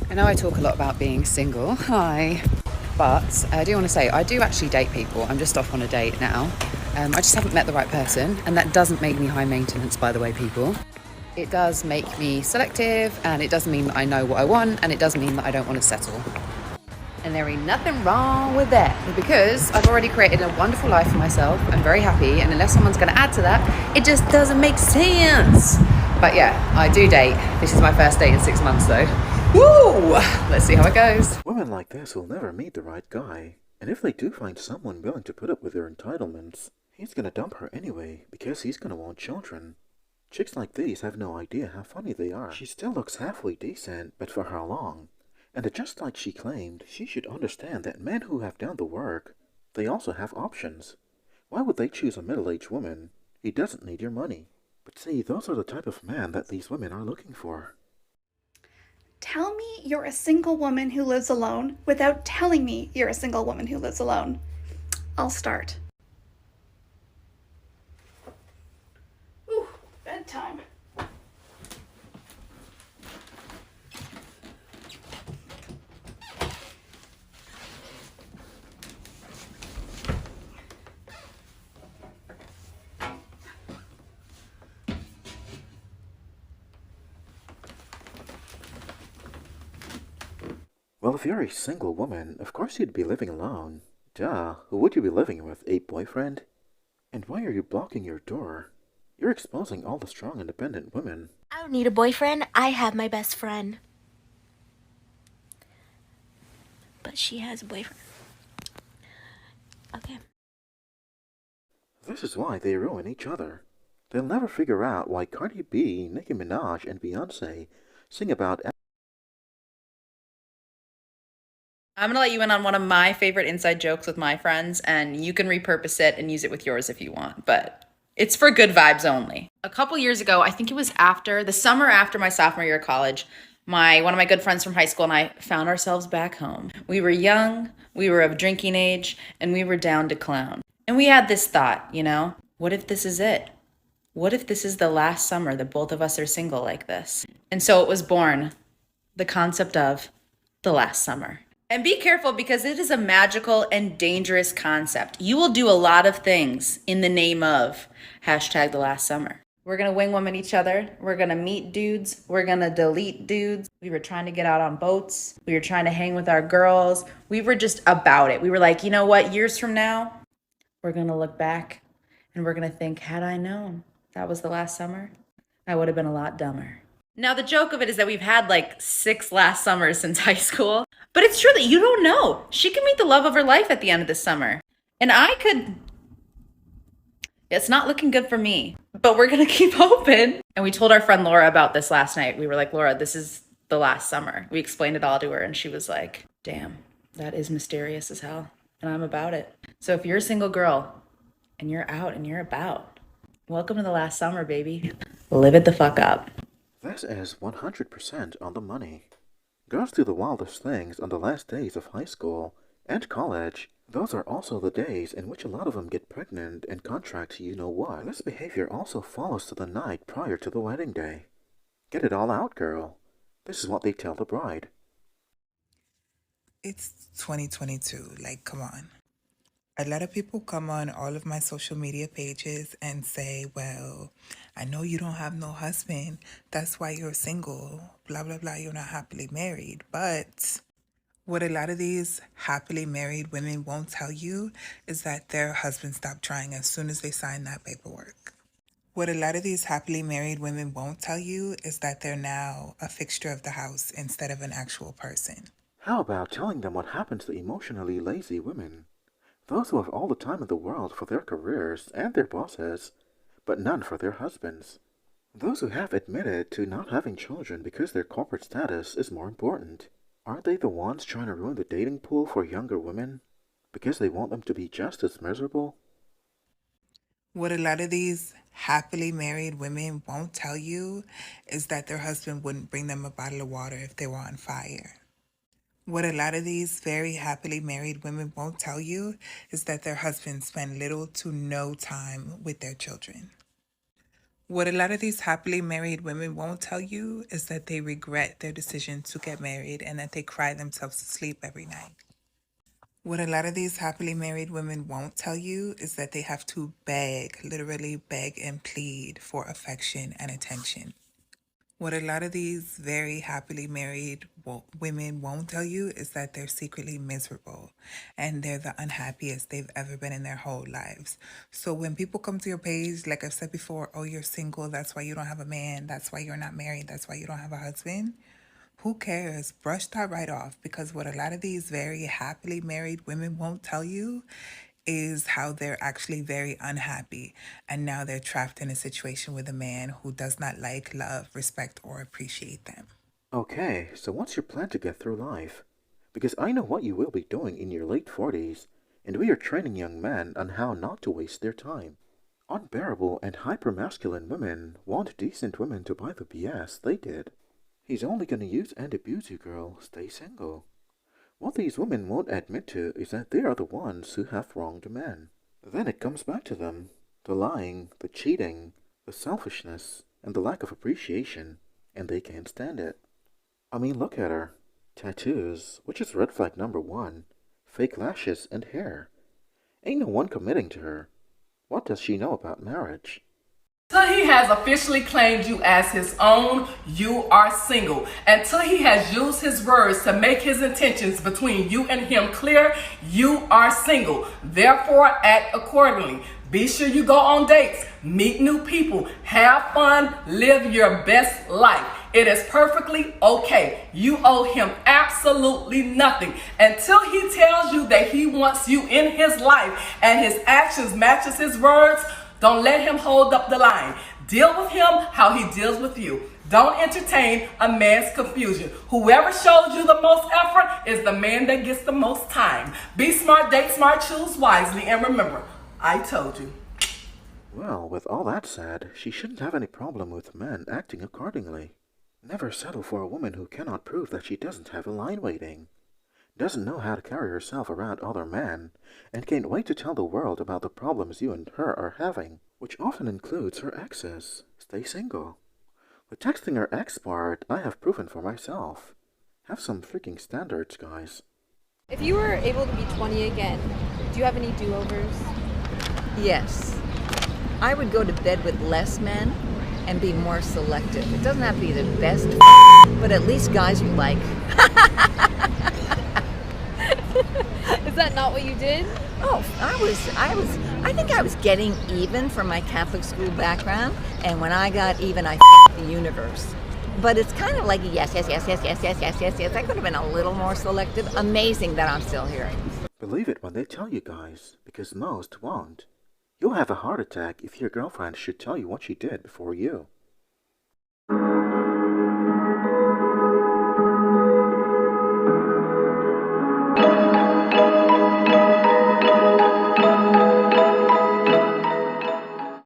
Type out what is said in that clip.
I know I talk a lot about being single. Hi. But I do want to say, I do actually date people. I'm just off on a date now. I just haven't met the right person. And that doesn't make me high maintenance, by the way, people. It does make me selective, and it doesn't mean that I know what I want, and it doesn't mean that I don't want to settle. And there ain't nothing wrong with that, because I've already created a wonderful life for myself. I'm very happy, and unless someone's going to add to that, it just doesn't make sense. But yeah, I do date. This is my first date in 6 months though. Woo! Let's see how it goes. Women like this will never meet the right guy, and if they do find someone willing to put up with their entitlements, he's gonna dump her anyway, because he's gonna want children. Chicks like these have no idea how funny they are. She still looks halfway decent, but for how long? And just like she claimed, she should understand that men who have done the work, they also have options. Why would they choose a middle-aged woman? He doesn't need your money. But see, those are the type of man that these women are looking for. Tell me you're a single woman who lives alone without telling me you're a single woman who lives alone. I'll start. Ooh, bedtime. Well, if you're a single woman, of course you'd be living alone. Duh, who would you be living with? A boyfriend? And why are you blocking your door? You're exposing all the strong, independent women. I don't need a boyfriend. I have my best friend. But she has a boyfriend. Okay. This is why they ruin each other. They'll never figure out why Cardi B, Nicki Minaj, and Beyonce sing about. I'm gonna let you in on one of my favorite inside jokes with my friends, and you can repurpose it and use it with yours if you want, but it's for good vibes only. A couple years ago, I think it was after the summer after my sophomore year of college, one of my good friends from high school and I found ourselves back home. We were young, we were of drinking age, and we were down to clown. And we had this thought, what if this is it? What if this is the last summer that both of us are single like this? And so it was born, the concept of the last summer. And be careful, because it is a magical and dangerous concept. You will do a lot of things in the name of hashtag the last summer. We're gonna wing woman each other. We're gonna meet dudes. We're gonna delete dudes. We were trying to get out on boats. We were trying to hang with our girls. We were just about it. We were like, you know what? Years from now, we're gonna look back and we're gonna think, had I known that was the last summer, I would have been a lot dumber. Now, the joke of it is that we've had like 6 last summers since high school, but it's true that you don't know. She could meet the love of her life at the end of this summer. And I could. It's not looking good for me, but we're going to keep hoping. And we told our friend Laura about this last night. We were like, Laura, this is the last summer. We explained it all to her, and she was like, damn, that is mysterious as hell. And I'm about it. So if you're a single girl and you're out and you're about, welcome to the last summer, baby. Live it the fuck up. This is 100% on the money. Girls do the wildest things on the last days of high school and college. Those are also the days in which a lot of them get pregnant and contract you-know-what. This behavior also follows to the night prior to the wedding day. Get it all out, girl. This is what they tell the bride. It's 2022, like, come on. A lot of people come on all of my social media pages and say, well, I know you don't have no husband. That's why you're single. Blah, blah, blah. You're not happily married. But what a lot of these happily married women won't tell you is that their husband stopped trying as soon as they sign that paperwork. What a lot of these happily married women won't tell you is that they're now a fixture of the house instead of an actual person. How about telling them what happens to emotionally lazy women? Those who have all the time in the world for their careers and their bosses, but none for their husbands. Those who have admitted to not having children because their corporate status is more important. Aren't they the ones trying to ruin the dating pool for younger women? Because they want them to be just as miserable? What a lot of these happily married women won't tell you is that their husband wouldn't bring them a bottle of water if they were on fire. What a lot of these very happily married women won't tell you is that their husbands spend little to no time with their children. What a lot of these happily married women won't tell you is that they regret their decision to get married and that they cry themselves to sleep every night. What a lot of these happily married women won't tell you is that they have to beg, literally beg and plead for affection and attention. What a lot of these very happily married women won't tell you is that they're secretly miserable and they're the unhappiest they've ever been in their whole lives. So when people come to your page, like I've said before, oh, you're single, that's why you don't have a man, that's why you're not married, that's why you don't have a husband. Who cares? Brush that right off, because what a lot of these very happily married women won't tell you is how they're actually very unhappy and now they're trapped in a situation with a man who does not like, love, respect, or appreciate them. Okay, so what's your plan to get through life? Because I know what you will be doing in your late 40s, and we are training young men on how not to waste their time. Unbearable and hyper-masculine women want decent women to buy the BS they did. He's only gonna use and abuse you, girl. Stay single. What these women won't admit to is that they are the ones who have wronged men. Then it comes back to them. The lying, the cheating, the selfishness, and the lack of appreciation, and they can't stand it. I mean, look at her. Tattoos, which is red flag number one. Fake lashes and hair. Ain't no one committing to her. What does she know about marriage? Until he has officially claimed you as his own, you are single. Until he has used his words to make his intentions between you and him clear, you are single. Therefore, act accordingly. Be sure you go on dates, meet new people, have fun, live your best life. It is perfectly okay. You owe him absolutely nothing until he tells you that he wants you in his life and his actions matches his words. Don't let him hold up the line. Deal with him how he deals with you. Don't entertain a man's confusion. Whoever shows you the most effort is the man that gets the most time. Be smart, date smart, choose wisely, and remember, I told you. Well, with all that said, she shouldn't have any problem with men acting accordingly. Never settle for a woman who cannot prove that she doesn't have a line waiting, doesn't know how to carry herself around other men, and can't wait to tell the world about the problems you and her are having, which often includes her exes. Stay single. The texting her ex part, I have proven for myself. Have some freaking standards, guys. If you were able to be 20 again, do you have any do-overs? Yes. I would go to bed with less men and be more selective. It doesn't have to be the best, but at least guys you like. Is that not what you did? Oh, I think I was getting even from my Catholic school background, and when I got even, I the universe. But it's kind of like yes. I could have been a little more selective. Amazing that I'm still here. Believe it when they tell you guys, because most won't. You'll have a heart attack if your girlfriend should tell you what she did before you.